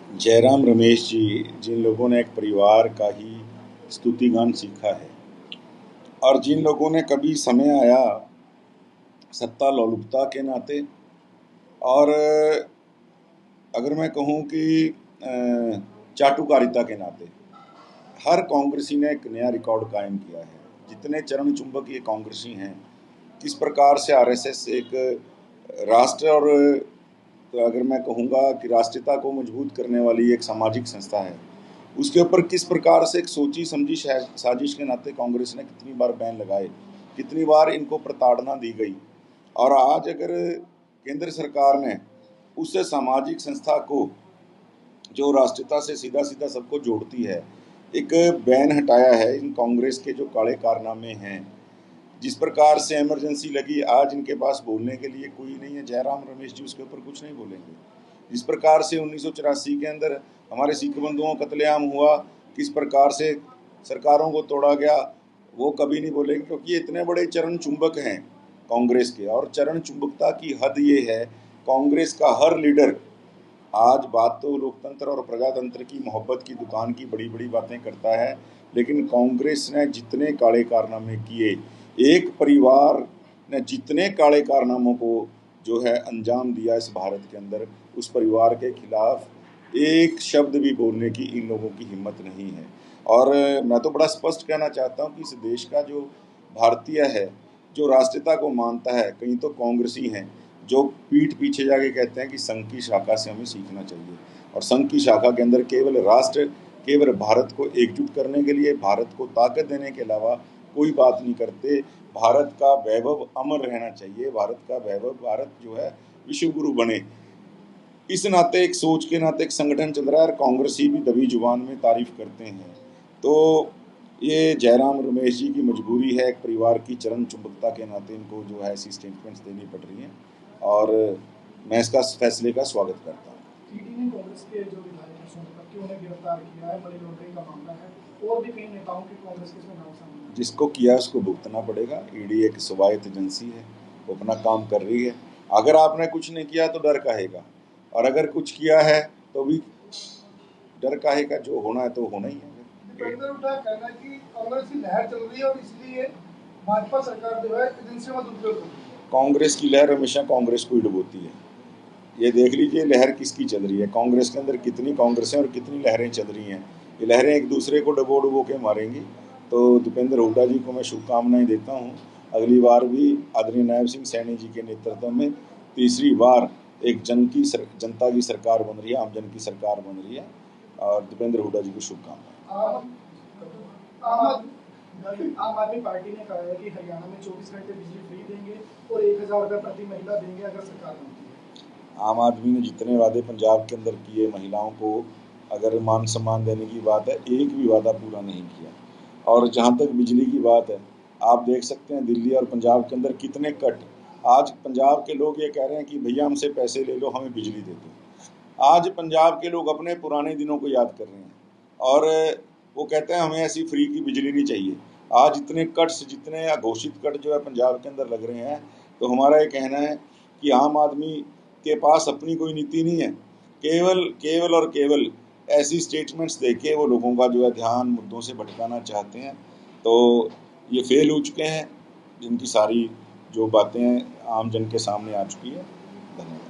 जयराम रमेश जी, जिन लोगों ने एक परिवार का ही स्तुतिगान सीखा है और जिन लोगों ने कभी समय आया सत्ता लोलुपता के नाते और अगर मैं कहूँ कि चाटुकारिता के नाते हर कांग्रेसी ने एक नया रिकॉर्ड कायम किया है। जितने चरण चुंबक ये कांग्रेसी हैं, किस प्रकार से आरएसएस एक राष्ट्र और अगर मैं कहूँगा कि राष्ट्रीयता को मजबूत करने वाली एक सामाजिक संस्था है, उसके ऊपर किस प्रकार से एक सोची समझी साजिश के नाते कांग्रेस ने कितनी बार बैन लगाए, कितनी बार इनको प्रताड़ना दी गई। और आज अगर केंद्र सरकार ने उस सामाजिक संस्था को जो राष्ट्रीयता से सीधा सीधा सबको जोड़ती है, एक बैन हटाया है। इन कांग्रेस के जो काले कारनामे हैं, जिस प्रकार से इमरजेंसी लगी, आज इनके पास बोलने के लिए कोई नहीं है। जयराम रमेश जी उसके ऊपर कुछ नहीं बोलेंगे। जिस प्रकार से 1984 के अंदर हमारे सिख बंधुओं का कत्लेआम हुआ, किस प्रकार से सरकारों को तोड़ा गया, वो कभी नहीं बोलेंगे, क्योंकि ये इतने बड़े चरण चुंबक हैं कांग्रेस के। और चरण चुंबकता की हद ये है, कांग्रेस का हर लीडर आज बात तो लोकतंत्र और प्रजातंत्र की मोहब्बत की दुकान की बड़ी बड़ी बातें करता है, लेकिन कांग्रेस ने जितने काले कारनामे किए, एक परिवार ने जितने काले कारनामों को जो है अंजाम दिया इस भारत के अंदर, उस परिवार के खिलाफ एक शब्द भी बोलने की इन लोगों की हिम्मत नहीं है। और मैं तो बड़ा स्पष्ट कहना चाहता हूँ कि इस देश का जो भारतीय है, जो राष्ट्रीयता को मानता है, कहीं तो कांग्रेसी हैं जो पीठ पीछे जाके कहते हैं कि संघ की शाखा से हमें सीखना चाहिए। और संघ की शाखा के अंदर केवल राष्ट्र, केवल भारत को एकजुट करने के लिए, भारत को ताकत देने के अलावा कोई बात नहीं करते। भारत का वैभव अमर रहना चाहिए, भारत का वैभव, भारत जो है विश्व गुरु बने, इस नाते एक सोच के नाते एक संगठन चल रहा है। और कांग्रेसी भी दबी जुबान में तारीफ करते हैं। तो ये जयराम रमेश जी की मजबूरी है, एक परिवार की चरण चुंबकता के नाते इनको जो है ऐसी स्टेटमेंट्स देनी पड़ रही हैं, और मैं इसका फैसले का स्वागत करता हूँ। ईडी ने कांग्रेस के जो विधायक हैं सोनभद्र के, उन्हें गिरफ्तार किया है, मनी लॉन्ड्रिंग का मामला है, और भी कई नेताओं के कांग्रेस के इसमें नाम सामने आए। जिसको किया उसको भुगतना पड़ेगा। ईडी एक स्वायत्त एजेंसी है, वो अपना काम कर रही है। अगर आपने कुछ नहीं किया तो डर काहेगा, और अगर कुछ किया है तो भी डर काहेगा। जो होना है तो होना ही है। दीपेंद्र हुड्डा का कहना है कि कांग्रेस की लहर चल रही है और इसलिए भाजपा सरकार जो है एजेंसियों का दुरुपयोग कर रही है। कांग्रेस की लहर हमेशा कांग्रेस को ही डुबोती है। ये देख लीजिए लहर किसकी चल रही है, कांग्रेस के अंदर कितनी कांग्रेसें और कितनी लहरें चल रही हैं। ये लहरें एक दूसरे को डुबो डुबो के मारेंगी। तो दीपेंद्र हुड्डा जी को मैं शुभकामनाएं देता हूँ। अगली बार भी आदरणीय नायब सिंह सैनी जी के नेतृत्व में तीसरी बार एक जनता की सरकार बन रही है, आम जन की सरकार बन रही है, और दीपेंद्र हुड्डा जी को शुभकामनाएं। आम आदमी पार्टी ने कहा है कि हरियाणा में 24 घंटे बिजली फ्री देंगे और 1000 रुपये प्रति महिला देंगे अगर सरकार बनती है। आम आदमी ने जितने वादे पंजाब के अंदर किए, महिलाओं को अगर मान सम्मान देने की बात है, एक भी वादा पूरा नहीं किया। और जहाँ तक बिजली की बात है, आप देख सकते हैं दिल्ली और पंजाब के अंदर कितने कट। आज पंजाब के लोग ये कह रहे हैं कि भैया हमसे पैसे ले लो, हमें बिजली दे दो। आज पंजाब के लोग अपने पुराने दिनों को याद कर रहे हैं, और वो कहते हैं हमें ऐसी फ्री की बिजली नहीं चाहिए। आज इतने कट्स, जितने अघोषित कट जो है पंजाब के अंदर लग रहे हैं, तो हमारा ये कहना है कि आम आदमी के पास अपनी कोई नीति नहीं है। केवल और केवल ऐसी स्टेटमेंट्स देके वो लोगों का जो है ध्यान मुद्दों से भटकाना चाहते हैं। तो ये फेल हो चुके हैं, जिनकी सारी जो बातें आम जन के सामने आ चुकी है। धन्यवाद।